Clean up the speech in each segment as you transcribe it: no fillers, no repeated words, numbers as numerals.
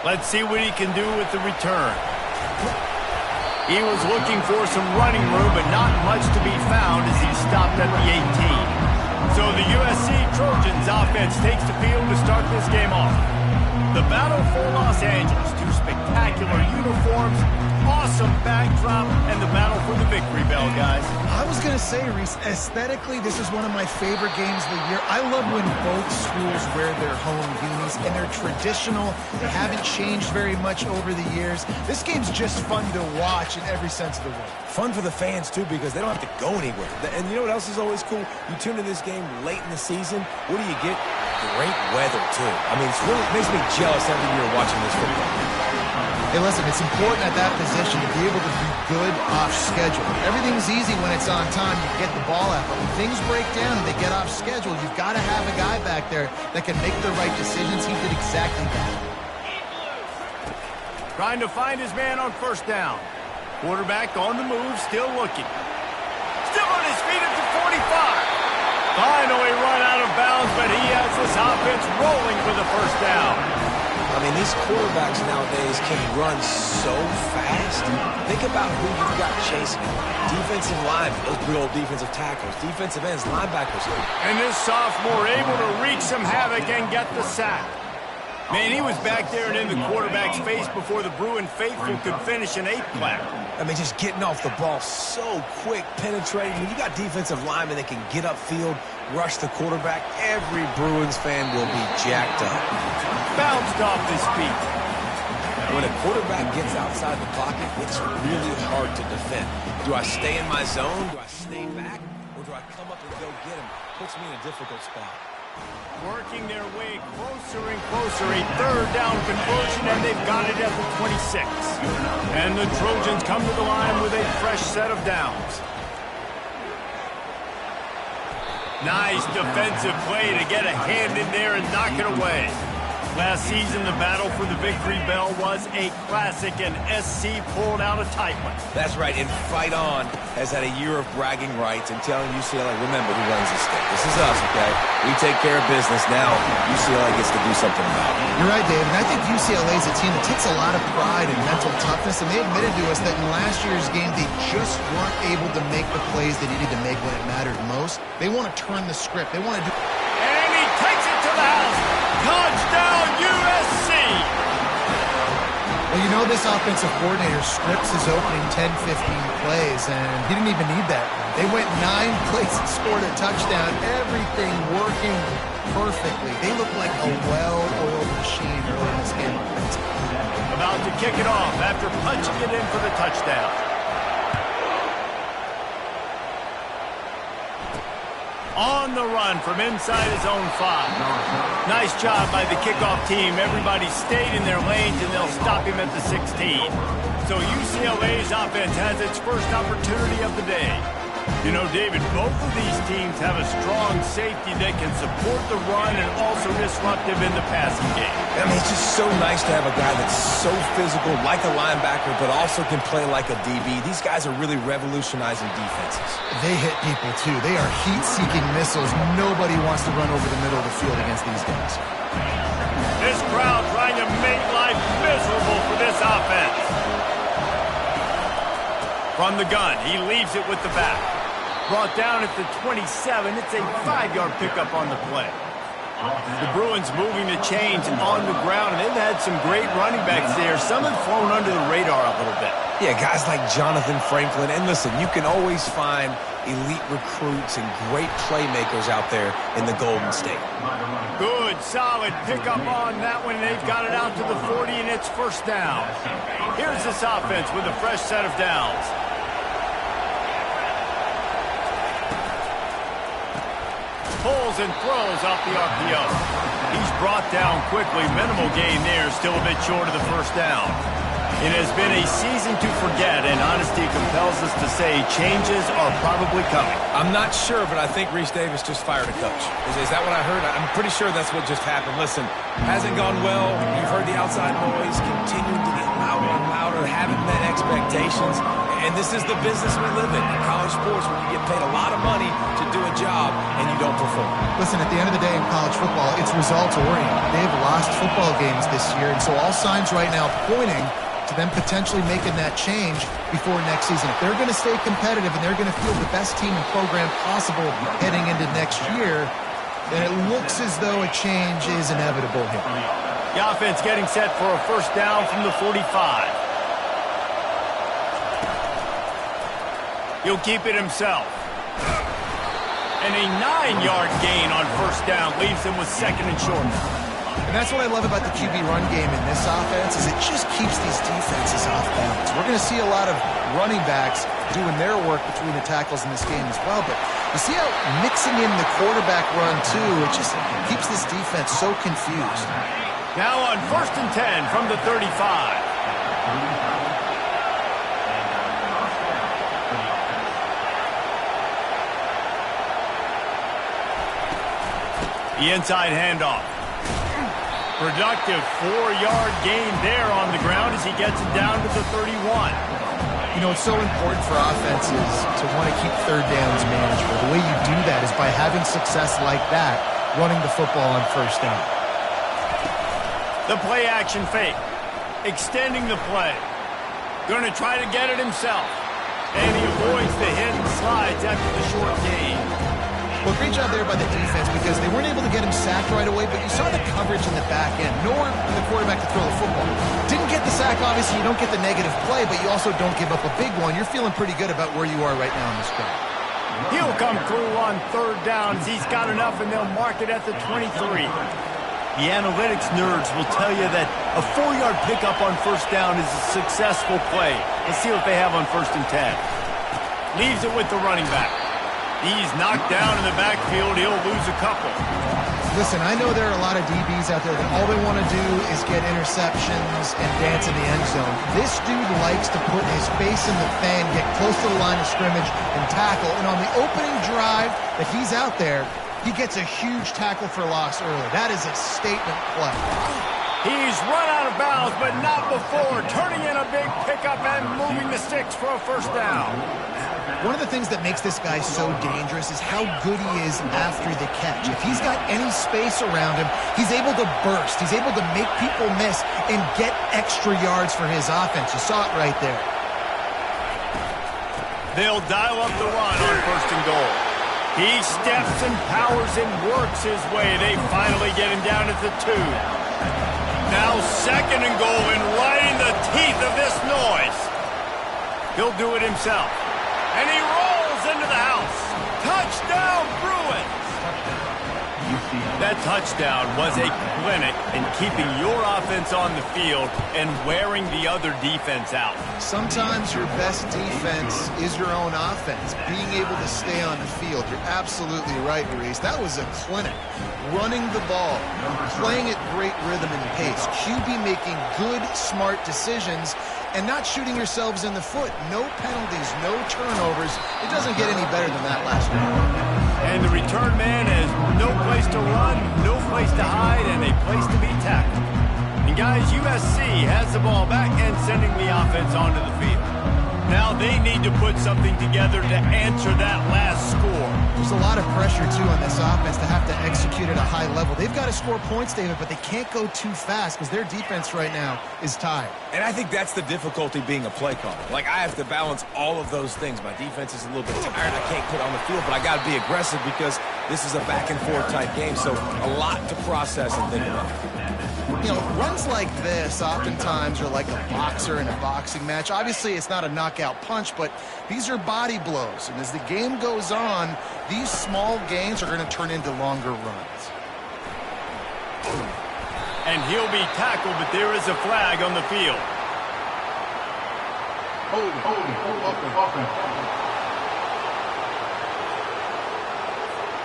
Let's see what he can do with the return. He was looking for some running room, but not much to be found as he stopped at the 18. So the USC Trojans offense takes the field to start this game off. The battle for Los Angeles, two spectacular uniforms, awesome backdrop, and the battle for the victory bell, guys. I was going to say, Reese, aesthetically, this is one of my favorite games of the year. I love when both schools wear their home unis, and they're traditional. They haven't changed very much over the years. This game's just fun to watch in every sense of the word. Fun for the fans, too, because they don't have to go anywhere. And you know what else is always cool? You tune in this game late in the season, what do you get? Great weather, too. I mean, it makes me jealous every year watching this football. Hey, listen, it's important at that position to be able to be good off schedule. Everything's easy when it's on time. You get the ball out. But when things break down and they get off schedule, you've got to have a guy back there that can make the right decisions. He did exactly that. Trying to find his man on first down. Quarterback on the move, still looking. Still on his feet at the 45. Finally run out of bounds, but he has this offense rolling for the first down. I mean, these quarterbacks nowadays can run so fast. Think about who you've got chasing them. Defensive linemen, those good old defensive tackles, defensive ends, linebackers. And this sophomore able to wreak some havoc and get the sack. Man, he was back there and in the quarterback's face before the Bruin faithful could finish an 8-play. I mean, just getting off the ball so quick, penetrating. When you got defensive linemen that can get upfield, rush the quarterback, every Bruins fan will be jacked up. Bounced off his feet. When a quarterback gets outside the pocket, it's really hard to defend. Do I stay in my zone? Do I stay back? Or do I come up and go get him? Puts me in a difficult spot. Working their way closer and closer, a third down conversion, and they've got it at the 26. And the Trojans come to the line with a fresh set of downs. Nice defensive play to get a hand in there and knock it away. Last season, the battle for the victory bell was a classic, and SC pulled out a tight one. That's right, and Fight On has had a year of bragging rights and telling UCLA, remember who runs the state. This is us, okay? We take care of business. Now UCLA gets to do something about it. You're right, Dave, and I think UCLA is a team that takes a lot of pride and mental toughness, and they admitted to us that in last year's game, they just weren't able to make the plays they needed to make when it mattered most. They want to turn the script. They want to do... And he takes it to the house. Touchdown, USC! Well, you know this offensive coordinator scripts his opening 10, 15 plays, and he didn't even need that. They went 9 plays and scored a touchdown. Everything working perfectly. They look like a well-oiled machine early in this game. About to kick it off after punching it in for the touchdown. On the run from inside his own 5. Nice job by the kickoff team. Everybody stayed in their lanes, and they'll stop him at the 16. So UCLA's offense has its first opportunity of the day. You know, David, both of these teams have a strong safety that can support the run and also disruptive in the passing game. I mean, it's just so nice to have a guy that's so physical, like a linebacker, but also can play like a DB. These guys are really revolutionizing defenses. They hit people, too. They are heat-seeking missiles. Nobody wants to run over the middle of the field against these guys. This crowd trying to make life miserable for this offense. From the gun, he leaves it with the back. Brought down at the 27. It's a 5-yard pickup on the play. The Bruins moving the chains on the ground, and they've had some great running backs there. Some have flown under the radar a little bit. Yeah, guys like Jonathan Franklin. And listen, you can always find elite recruits and great playmakers out there in the Golden State. Good, solid pickup on that one. They've got it out to the 40, and it's first down. Here's this offense with a fresh set of downs. Pulls and throws off the RPO. He's brought down quickly. Minimal gain there. Still a bit short of the first down. It has been a season to forget, and honesty compels us to say changes are probably coming. I'm not sure, but I think Reese Davis just fired a coach. Is that what I heard? I'm pretty sure that's what just happened. Listen, hasn't gone well. You've heard the outside noise continuing to get louder and louder, haven't met expectations. And this is the business we live in college sports, where you get paid a lot of money to do a job and you don't perform. Listen, at the end of the day in college football, it's results-oriented. They've lost football games this year, and so all signs right now pointing to them potentially making that change before next season. If they're going to stay competitive and they're going to field the best team and program possible heading into next year, then it looks as though a change is inevitable here. The offense getting set for a first down from the 45. He'll keep it himself. And a 9-yard gain on first down leaves him with second and short. And that's what I love about the QB run game in this offense, is it just keeps these defenses off balance. We're going to see a lot of running backs doing their work between the tackles in this game as well. But you see how mixing in the quarterback run, too, it just keeps this defense so confused. Now on first and 10 from the 35. The inside handoff. Productive 4-yard gain there on the ground as he gets it down to the 31. You know, it's so important for offenses to want to keep third downs manageable. The way you do that is by having success like that, running the football on first down. The play action fake. Extending the play. Going to try to get it himself. And he avoids the hit and slides after the short gain. Well, great job there by the defense, because they weren't able to get him sacked right away, but you saw the coverage in the back end. Nowhere for the quarterback to throw the football. Didn't get the sack, obviously. You don't get the negative play, but you also don't give up a big one. You're feeling pretty good about where you are right now in this drive. He'll come through on third down as he's got enough, and they'll mark it at the 23. The analytics nerds will tell you that a 4-yard pickup on first down is a successful play. Let's see what they have on first and 10. Leaves it with the running back. He's knocked down in the backfield. He'll lose a couple. Listen, I know there are a lot of DBs out there that all they want to do is get interceptions and dance in the end zone. This dude likes to put his face in the fan, get close to the line of scrimmage, and tackle. And on the opening drive that he's out there, he gets a huge tackle for loss early. That is a statement play. He's run out of bounds, but not before turning in a big pickup and moving the sticks for a first down. One of the things that makes this guy so dangerous is how good he is after the catch. If he's got any space around him, he's able to burst. He's able to make people miss and get extra yards for his offense. You saw it right there. They'll dial up the run on first and goal. He steps and powers and works his way. They finally get him down at the 2. Now second and goal, and right in the teeth of this noise. He'll do it himself. And he rolls into the house. Touchdown, Bruins! That touchdown was a clinic in keeping your offense on the field and wearing the other defense out. Sometimes your best defense is your own offense, being able to stay on the field. You're absolutely right, Maurice. That was a clinic. Running the ball, playing at great rhythm and pace, QB making good, smart decisions, and not shooting yourselves in the foot. No penalties, no turnovers. It doesn't get any better than that last night. And the return man has no place to run, no place to hide, and a place to be tackled. And guys, USC has the ball back and sending the offense onto the field. Now they need to put something together to answer that last score. There's a lot of pressure, too, on this offense to have to execute at a high level. They've got to score points, David, but they can't go too fast because their defense right now is tired. And I think that's the difficulty being a play caller. Like, I have to balance all of those things. My defense is a little bit tired. I can't put on the field, but I got to be aggressive because this is a back-and-forth type game, so a lot to process and think about. You know, runs like this oftentimes are like a boxer in a boxing match. Obviously, it's not a knockout punch, but these are body blows. And as the game goes on, these small gains are going to turn into longer runs. And he'll be tackled, but there is a flag on the field.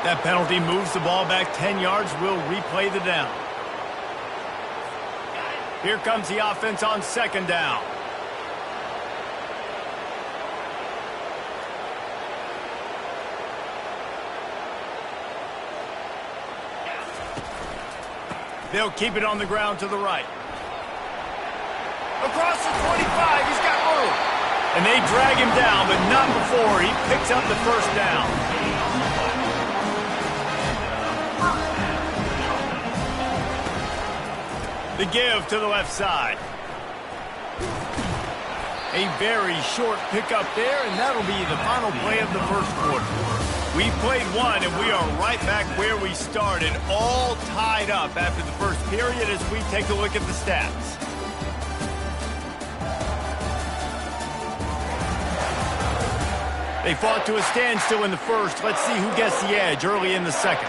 That penalty moves the ball back 10 yards. We'll replay the down. Here comes the offense on second down. They'll keep it on the ground to the right. Across the 25, he's got room. And they drag him down, but not before he picks up the first down. The give to the left side. A very short pickup there, and that'll be the final play of the first quarter. We played one, and we are right back where we started, all tied up after the first period as we take a look at the stats. They fought to a standstill in the first. Let's see who gets the edge early in the second.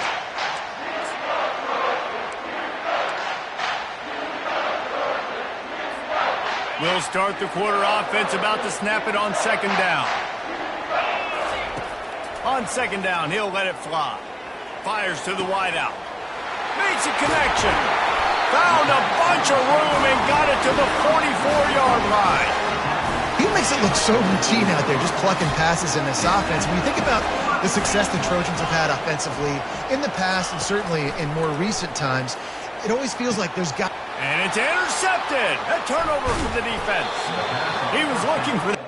We'll start the quarter offense, about to snap it on second down. On second down, he'll let it fly. Fires to the wideout. Makes a connection. Found a bunch of room and got it to the 44-yard line. He makes it look so routine out there, just plucking passes in this offense. When you think about the success the Trojans have had offensively in the past and certainly in more recent times, it always feels like there's got... And it's intercepted. A turnover for the defense. He was looking for...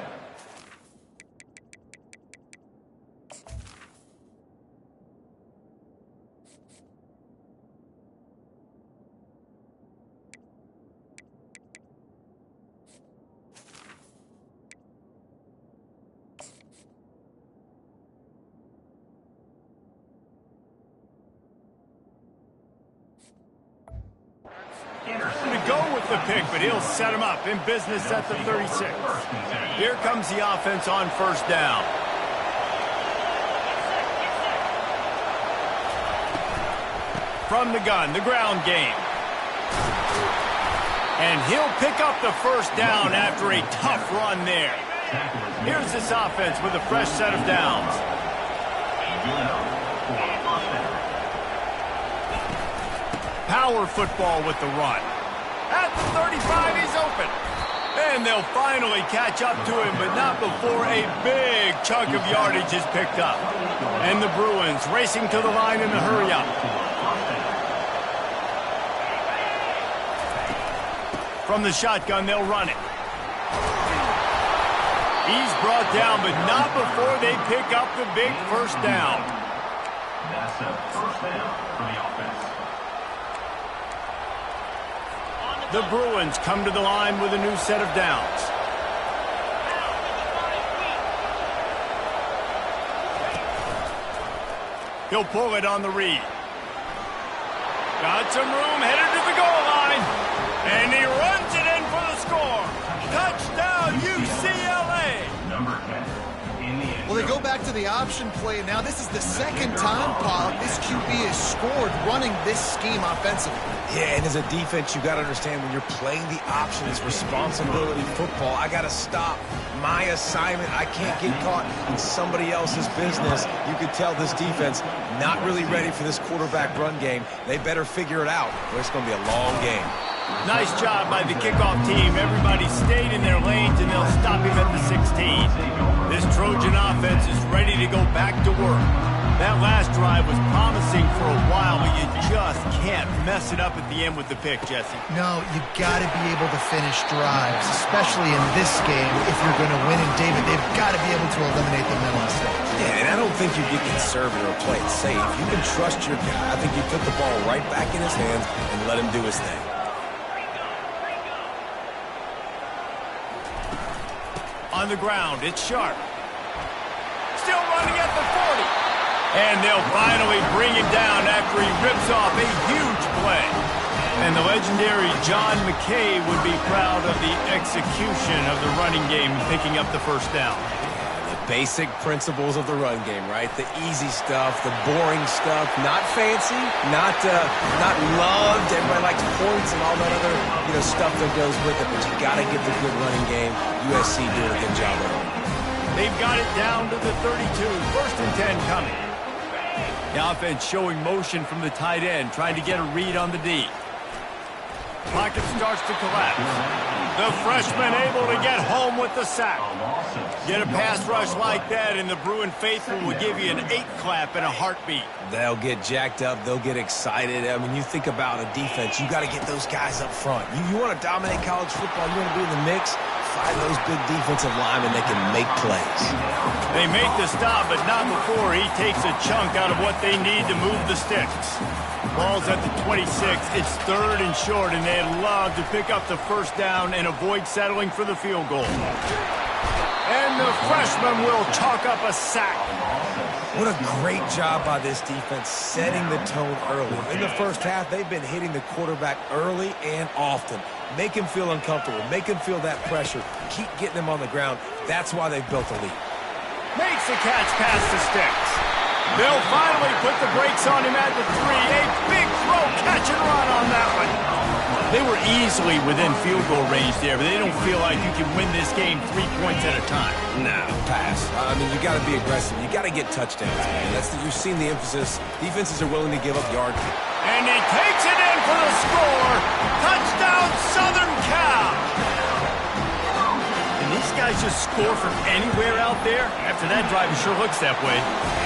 to go with the pick, but he'll set him up in business at the 36. Here comes the offense on first down. From the gun, the ground game. And he'll pick up the first down after a tough run there. Here's this offense with a fresh set of downs. Power football with the run. At the 35, he's open. And they'll finally catch up to him, but not before a big chunk of yardage is picked up. And the Bruins racing to the line in a hurry-up. From the shotgun, they'll run it. He's brought down, but not before they pick up the big first down. That's a first down for the offense. The Bruins come to the line with a new set of downs. He'll pull it on the read. Got some room, headed to the goal line. And he runs it in for the score. Touchdown, UCLA. Number 10. Well, they go back to the option play. Now, this is the second time, Pollock, this QB has scored running this scheme offensively. Yeah, and as a defense, you got to understand when you're playing the option, it's responsibility football. I got to stop my assignment. I can't get caught in somebody else's business. You could tell this defense not really ready for this quarterback run game. They better figure it out, or it's going to be a long game. Nice job by the kickoff team. Everybody stayed in their lanes, and they'll stop him at the 16. This Trojan offense is ready to go back to work. That last drive was promising for a while, but you just can't mess it up at the end with the pick, Jesse. No, you got to be able to finish drives, especially in this game. If you're going to win, and David, they've got to be able to eliminate the mental mistakes. Yeah, and I don't think you get conservative or play it safe. You can trust your guy. I think you put the ball right back in his hands and let him do his thing. On the ground, it's Sharp. Still running at the 40. And they'll finally bring him down after he rips off a huge play. And the legendary John McKay would be proud of the execution of the running game, picking up the first down. The basic principles of the run game, right? The easy stuff, the boring stuff, not fancy, not loved. Everybody likes points and all that other stuff that goes with it, but you got to get the good running game. USC doing a good job of it. They've got it down to the 32. First and 10 coming. The offense showing motion from the tight end, trying to get a read on the D. Pocket starts to collapse. The freshman able to get home with the sack. Get a pass rush like that, and the Bruin faithful will give you an 8 clap and a heartbeat. They'll get jacked up. They'll get excited. I mean, you think about a defense. You got to get those guys up front. You want to dominate college football. You want to be in the mix. fighting those big defensive linemen, they can make plays. They make the stop, but not before he takes a chunk out of what they need to move the sticks. Ball's at the 26. It's 3rd and short, and they'd love to pick up the first down and avoid settling for the field goal. And the freshman will chalk up a sack. What a great job by this defense setting the tone early. In the first half, they've been hitting the quarterback early and often. Make him feel uncomfortable. Make him feel that pressure. Keep getting him on the ground. That's why they've built a lead. Makes the catch past the sticks. They'll finally put the brakes on him at the 3. A big throw, catch and run on that one. They were easily within field goal range there, but they don't feel like you can win this game 3 points at a time. No, pass. I mean, you got to be aggressive. You got to get touchdowns, man. You've seen the emphasis. Defenses are willing to give up yards. And he takes it in for the score. Touchdown, Southern Cal. And these guys just score from anywhere out there? After that drive, it sure looks that way.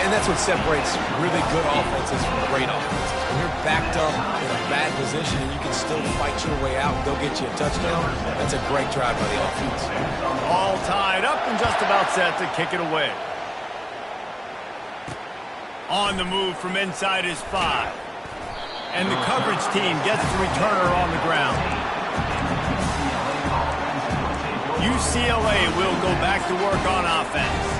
And that's what separates really good offenses from great offenses. When you're backed up in a bad position and you can still fight your way out and go get you a touchdown, that's a great drive by the offense. All tied up and just about set to kick it away. On the move from inside his 5. And the coverage team gets the returner on the ground. UCLA will go back to work on offense.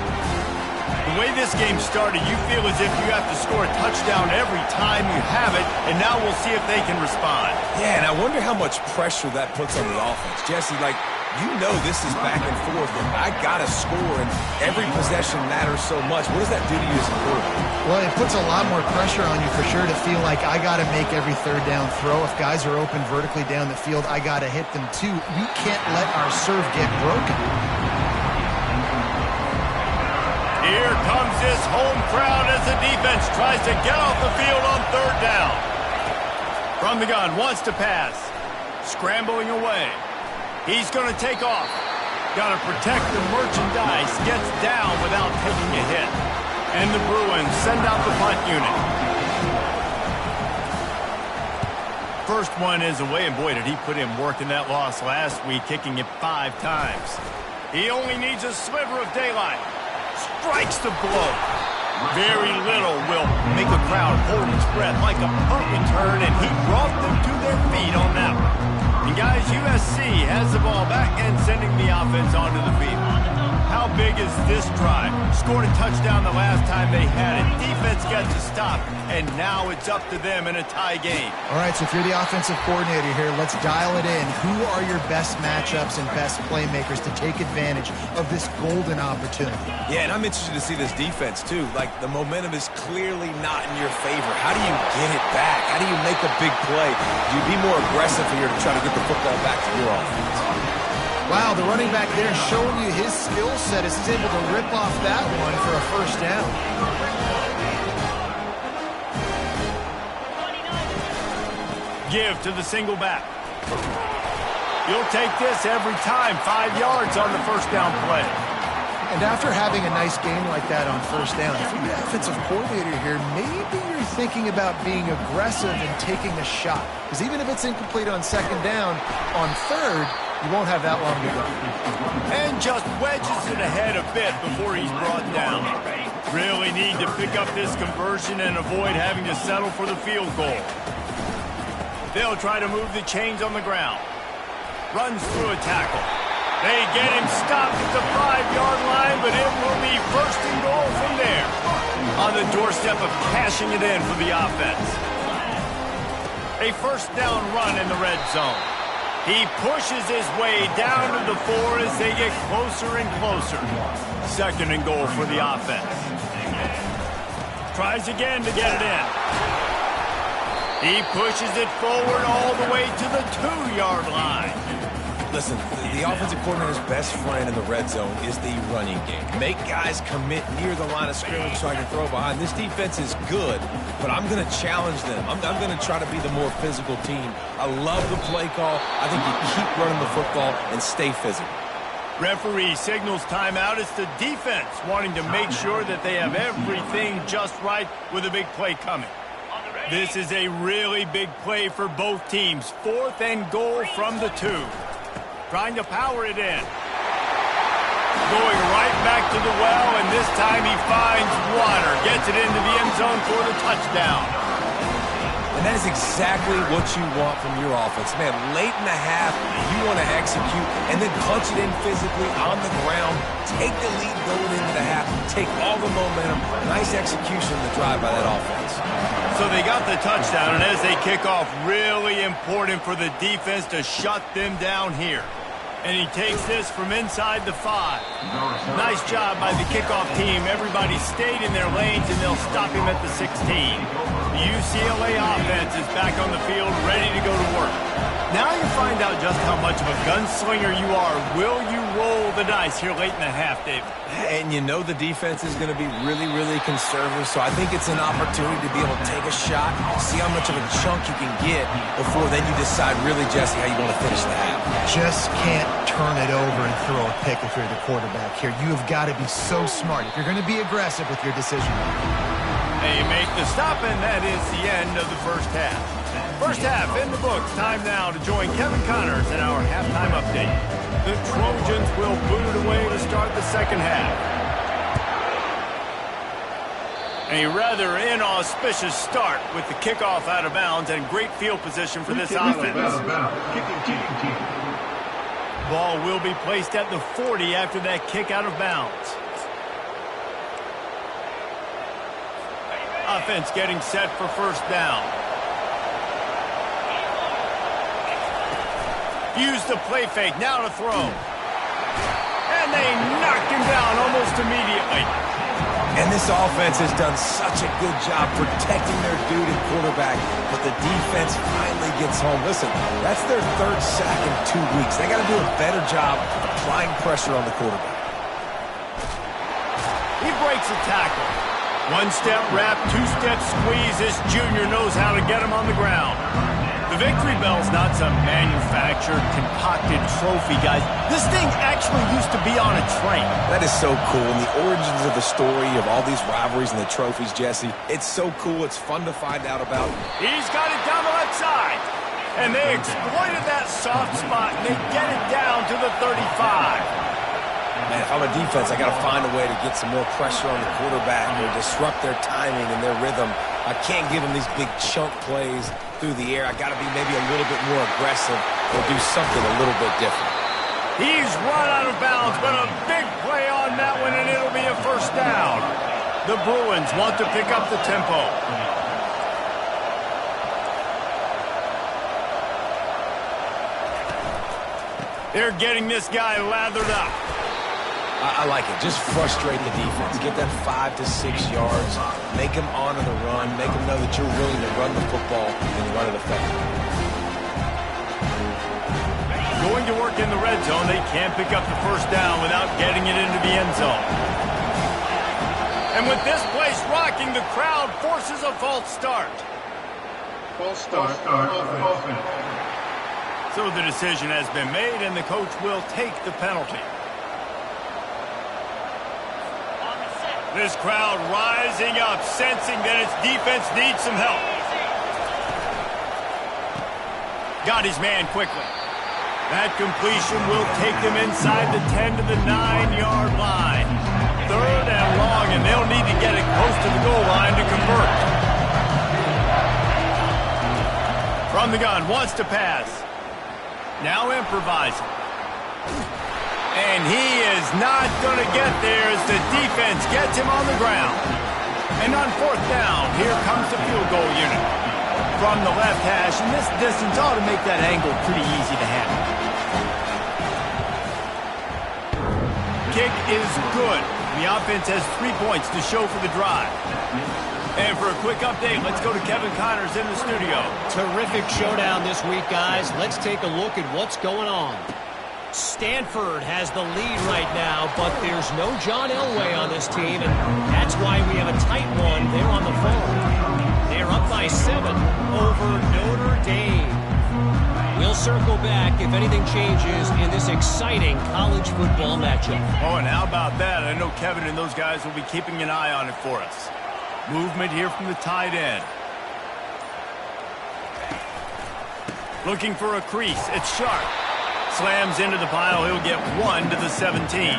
The way this game started, you feel as if you have to score a touchdown every time you have it, and now we'll see if they can respond. Yeah, and I wonder how much pressure that puts on the offense. Jesse, you know this is back and forth, and I got to score, and every possession matters so much. What does that do to you as a quarterback? Well, it puts a lot more pressure on you for sure to feel like I got to make every 3rd down throw. If guys are open vertically down the field, I got to hit them too. We can't let our serve get broken. Here comes this home crowd as the defense tries to get off the field on 3rd down. From the gun, wants to pass. Scrambling away. He's going to take off. Got to protect the merchandise. Gets down without taking a hit. And the Bruins send out the punt unit. First one is away, and boy, did he put in work in that loss last week, kicking it 5 times. He only needs a sliver of daylight. Strikes the blow. Very little will make a crowd hold its breath like a punt return, and he brought them to their feet on that one. And guys, USC has the ball back and sending the offense onto the field. How big is this drive? Scored a touchdown the last time they had it. Defense gets a stop, and now it's up to them in a tie game. All right, so if you're the offensive coordinator here, let's dial it in. Who are your best matchups and best playmakers to take advantage of this golden opportunity? Yeah, and I'm interested to see this defense, too. The momentum is clearly not in your favor. How do you get it back? How do you make a big play? Do you be more aggressive here to try to get the football back to your offense? Wow, the running back there showing you his skill set as he's able to rip off that one for a first down. Give to the single back. You'll take this every time. 5 yards on the first down play. And after having a nice game like that on first down, if you're the offensive coordinator here, maybe you're thinking about being aggressive and taking a shot. Because even if it's incomplete on 2nd down, on 3rd, you won't have that long to go. And just wedges it ahead a bit before he's brought down. Really need to pick up this conversion and avoid having to settle for the field goal. They'll try to move the chains on the ground. Runs through a tackle. They get him stopped at the 5-yard line, but it will be 1st and goal from there. On the doorstep of cashing it in for the offense. A first down run in the red zone. He pushes his way down to the 4 as they get closer and closer. 2nd and goal for the offense. Tries again to get it in. He pushes it forward all the way to the 2-yard line. Listen, the offensive coordinator's best friend in the red zone is the running game. Make guys commit near the line of scrimmage so I can throw behind. This defense is good, but I'm going to challenge them. I'm going to try to be the more physical team. I love the play call. I think you keep running the football and stay physical. Referee signals timeout. It's the defense wanting to make sure that they have everything just right with a big play coming. This is a really big play for both teams. 4th and goal from the 2. Trying to power it in. Going right back to the well, and this time he finds water. Gets it into the end zone for the touchdown. And that is exactly what you want from your offense. Man, late in the half, you want to execute and then punch it in physically on the ground. Take the lead going into the half. Take all the momentum. Nice execution of the drive by that offense. So they got the touchdown, and as they kick off, really important for the defense to shut them down here. And he takes this from inside the 5. Nice job by the kickoff team. Everybody stayed in their lanes, and they'll stop him at the 16. The UCLA offense is back on the field, ready to go to work. Now you find out just how much of a gunslinger you are. Will you roll the dice here late in the half, David? And you know the defense is going to be really, really conservative, so I think it's an opportunity to be able to take a shot, see how much of a chunk you can get before then you decide really, Jesse, how you want to finish the half. Just can't turn it over and throw a pick if you're the quarterback here. You have got to be so smart if you're going to be aggressive with your decision making. They make the stop, and that is the end of the first half. First half in the books. Time now to join Kevin Connors in our halftime update. The Trojans will boot it away to start the second half. A rather inauspicious start with the kickoff out of bounds and great field position for this offense. Ball will be placed at the 40 after that kick out of bounds. Offense getting set for first down. Use the play fake, now to throw. And they knocked him down almost immediately. And this offense has done such a good job protecting their dude at quarterback, but the defense finally gets home. Listen, that's their 3rd sack in 2 weeks. They got to do a better job applying pressure on the quarterback. He breaks a tackle. 1-step wrap, 2-step squeeze. This junior knows how to get him on the ground. The victory bell's not some manufactured, concocted trophy, guys. This thing actually used to be on a train. That is so cool. And the origins of the story of all these rivalries and the trophies, Jesse, it's so cool. It's fun to find out about. He's got it down the left side. And they exploited that soft spot, and they get it down to the 35. Man, if I'm a defense, I got to find a way to get some more pressure on the quarterback or disrupt their timing and their rhythm. I can't give them these big chunk plays through the air. I got to be maybe a little bit more aggressive or do something a little bit different. He's run out of bounds, but a big play on that one, and it'll be a first down. The Bruins want to pick up the tempo. They're getting this guy lathered up. I like it. Just frustrate the defense. Get that 5 to 6 yards. Make them honor the run. Make them know that you're willing to run the football and run it effectively. Going to work in the red zone. They can't pick up the first down without getting it into the end zone. And with this place rocking, the crowd forces a false start. False start. Offense. So the decision has been made, and the coach will take the penalty. This crowd rising up, sensing that its defense needs some help. Got his man quickly. That completion will take them inside the 10 to the 9-yard line. 3rd and long, and they'll need to get it close to the goal line to convert. From the gun, wants to pass. Now improvising. And he is not going to get there as the defense gets him on the ground. And on 4th down, here comes the field goal unit. From the left hash, and this distance ought to make that angle pretty easy to handle. Kick is good. The offense has 3 points to show for the drive. And for a quick update, let's go to Kevin Connors in the studio. Terrific showdown this week, guys. Let's take a look at what's going on. Stanford has the lead right now, but there's no John Elway on this team, and that's why we have a tight one there on the phone. They're up by 7 over Notre Dame. We'll circle back if anything changes in this exciting college football matchup. Oh, and how about that? I know Kevin and those guys will be keeping an eye on it for us. Movement here from the tight end. Looking for a crease. It's Sharp. Slams into the pile. He'll get 1 to the 17.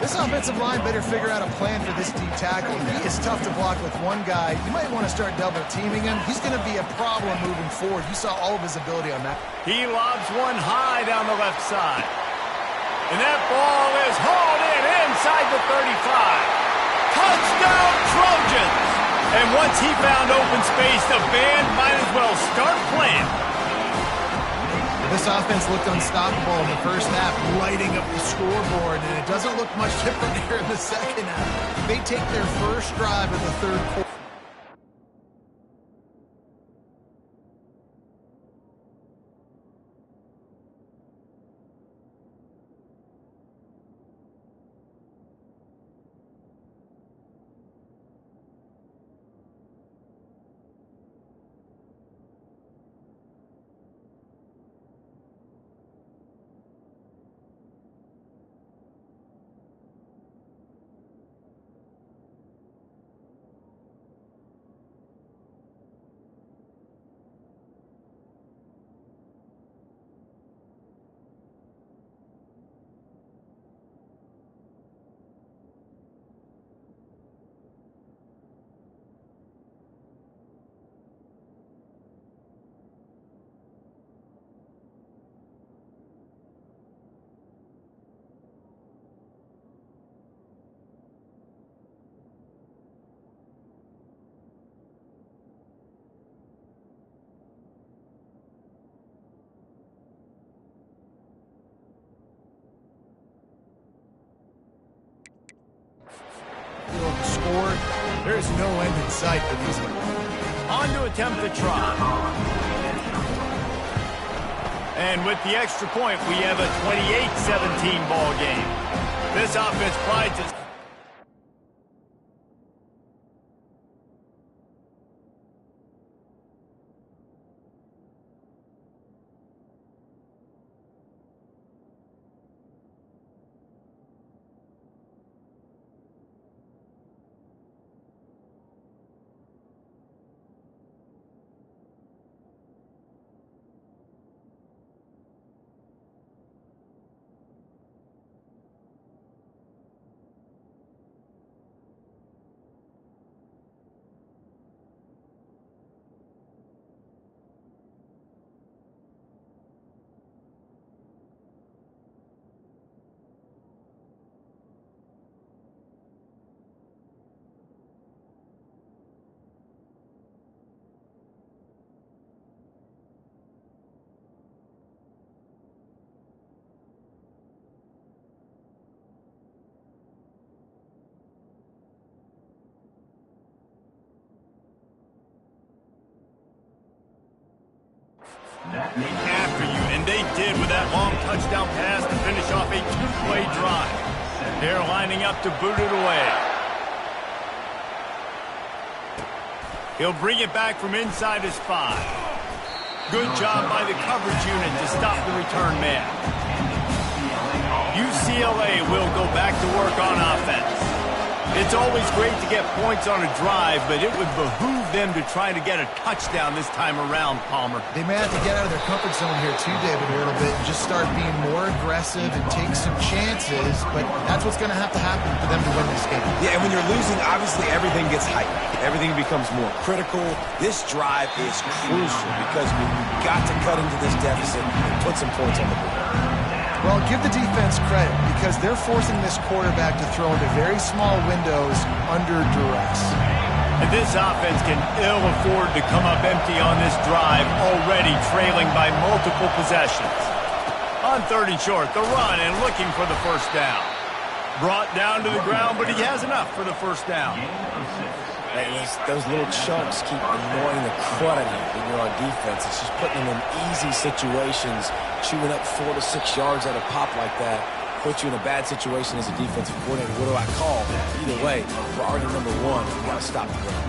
This offensive line better figure out a plan for this deep tackle. He is tough to block with one guy. You might want to start double teaming him. He's going to be a problem moving forward. You saw all of his ability on that. He lobs one high down the left side. And that ball is hauled in inside the 35. Touchdown Trojans! And once he found open space, the band might as well start playing. This offense looked unstoppable in the first half, lighting up the scoreboard, and it doesn't look much different here in the second half. They take their first drive of the third quarter. Score. There's no end in sight for these guys. On to attempt the try. And with the extra point, we have a 28-17 ball game. This offense prides itself. After you, and they did with that long touchdown pass to finish off a two-play drive. They're lining up to boot it away. He'll bring it back from inside his 5. Good job by the coverage unit to stop the return man. UCLA will go back to work on offense. It's always great to get points on a drive, but it would behoove them to try to get a touchdown this time around, Palmer. They may have to get out of their comfort zone here too, David, a little bit, and just start being more aggressive and take some chances, but that's what's going to have to happen for them to win this game. Yeah, and when you're losing, obviously everything gets heightened. Everything becomes more critical. This drive is crucial because we've got to cut into this deficit and put some points on the board. Well, give the defense credit because they're forcing this quarterback to throw into very small windows under duress. And this offense can ill afford to come up empty on this drive, already trailing by multiple possessions. On 3rd and short, the run and looking for the first down. Brought down to the ground, but he has enough for the first down. Hey, those little chunks keep annoying the crud out of you when you're on defense. It's just putting them in easy situations, chewing up 4 to 6 yards at a pop like that. Put you in a bad situation as a defensive coordinator. What do I call? Either way, priority number 1, we got to stop the run.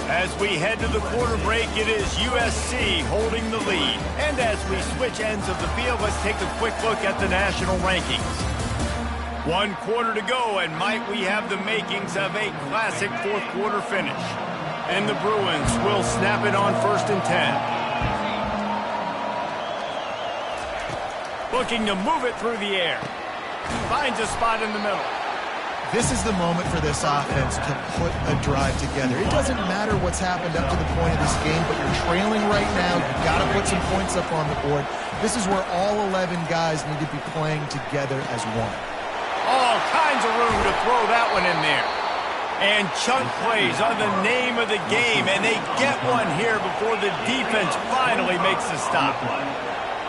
As we head to the quarter break, it is USC holding the lead. And as we switch ends of the field, let's take a quick look at the national rankings. 1 quarter to go, and might we have the makings of a classic fourth quarter finish. And the Bruins will snap it on 1st and 10. Looking to move it through the air. Finds a spot in the middle. This is the moment for this offense to put a drive together. It doesn't matter what's happened up to the point of this game, but you're trailing right now. You've got to put some points up on the board. This is where all 11 guys need to be playing together as one. All kinds of room to throw that one in there. And chunk plays are the name of the game, and they get one here before the defense finally makes a stop.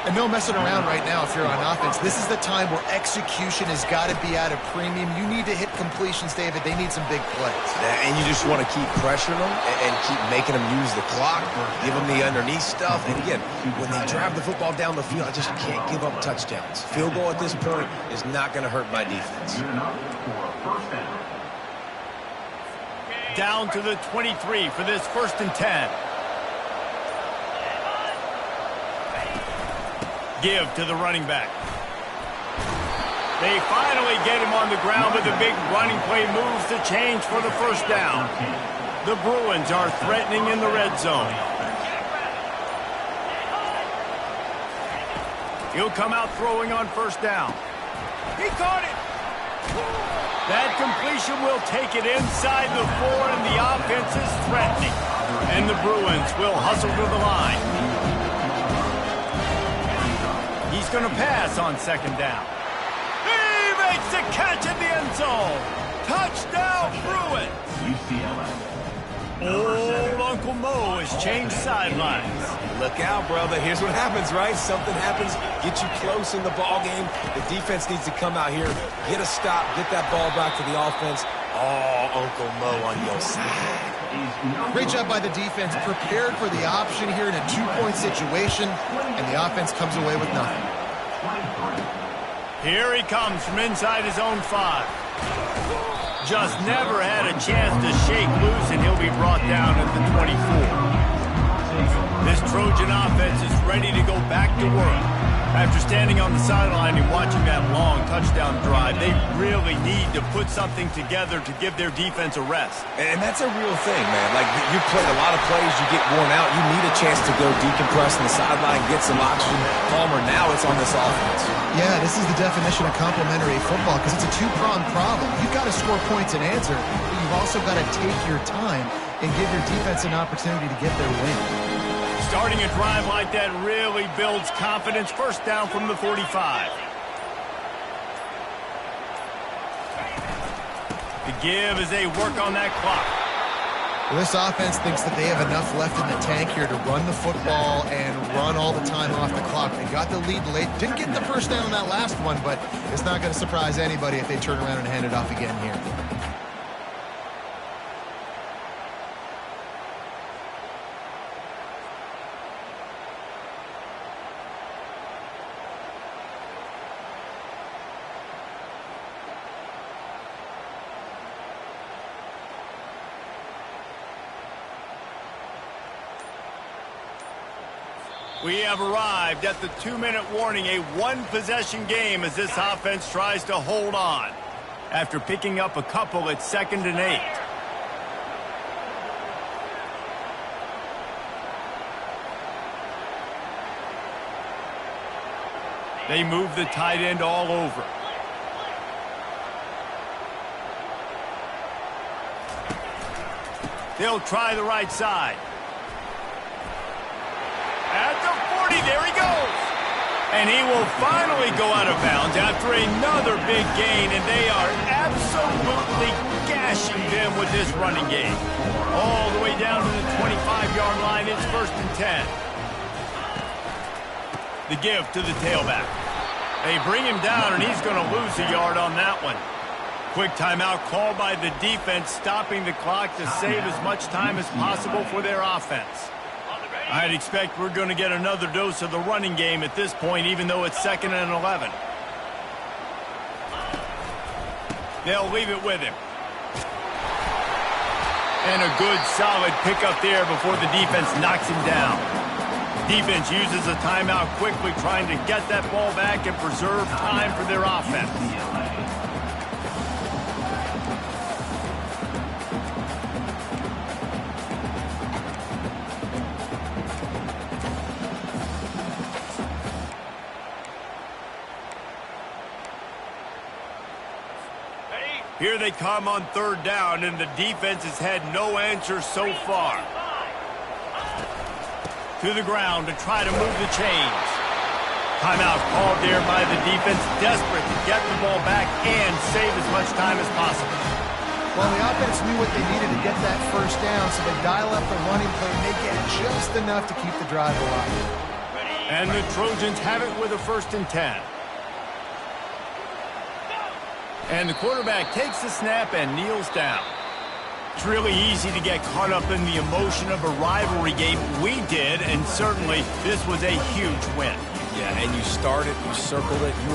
And no messing around right now if you're on offense. This is the time where execution has got to be at a premium. You need to hit completions, David. They need some big plays. And you just want to keep pressuring them and keep making them use the clock, give them the underneath stuff. And again, when they drive the football down the field, I just can't give up touchdowns. Field goal at this point is not going to hurt my defense. Down to the 23 for this 1st and 10. Give to the running back. They finally get him on the ground, but the big running play moves the change for the 1st down. The Bruins are threatening in the red zone. He'll come out throwing on 1st down. He caught it. That completion will take it inside the 4, and the offense is threatening. And the Bruins will hustle to the line. He's going to pass on 2nd down. He makes the catch in the end zone. Touchdown, Bruins. Old Uncle Mo has changed sidelines. Look out, brother. Here's what happens, right? Something happens, get you close in the ball game. The defense needs to come out here, get a stop, get that ball back to the offense. Oh, Uncle Mo on your side. Great job by the defense. Prepared for the option here in a 2-point situation, and the offense comes away with nothing. Here he comes from inside his own 5. Just never had a chance to shake loose, and he'll be brought down at the 24. This Trojan offense is ready to go back to work. After standing on the sideline and watching that long touchdown drive, they really need to put something together to give their defense a rest. And that's a real thing, man. Like, you played a lot of plays, you get worn out, you need a chance to go decompress on the sideline, get some oxygen. Palmer, now it's on this offense. Yeah, this is the definition of complementary football because it's a 2-pronged problem. You've got to score points and answer, but you've also got to take your time and give your defense an opportunity to get their win. Starting a drive like that really builds confidence. 1st down from the 45. The give as they work on that clock. Well, this offense thinks that they have enough left in the tank here to run the football and run all the time off the clock. They got the lead late. Didn't get the 1st down on that last one, but it's not going to surprise anybody if they turn around and hand it off again here. We have arrived at the 2-minute warning, a 1-possession game as this offense tries to hold on. After picking up a couple, it's 2nd and 8. They move the tight end all over. They'll try the right side. At the 40, there he goes. And he will finally go out of bounds after another big gain, and they are absolutely gashing them with this running game. All the way down to the 25-yard line, it's 1st and 10. The give to the tailback. They bring him down, and he's going to lose a yard on that one. Quick timeout called by the defense, stopping the clock to save as much time as possible for their offense. I'd expect we're going to get another dose of the running game at this point, even though it's 2nd and 11. They'll leave it with him. And a good, solid pickup there before the defense knocks him down. Defense uses a timeout quickly, trying to get that ball back and preserve time for their offense. Here they come on third down, and the defense has had no answer so far. To the ground to try to move the chains. Timeout called there by the defense, desperate to get the ball back and save as much time as possible. Well, the offense knew what they needed to get that first down, so they dial up the running play, and they get just enough to keep the drive alive. And the Trojans have it with a 1st and 10. And the quarterback takes the snap and kneels down. It's really easy to get caught up in the emotion of a rivalry game. We did, and certainly this was a huge win. Yeah, and you started, you circled it, you were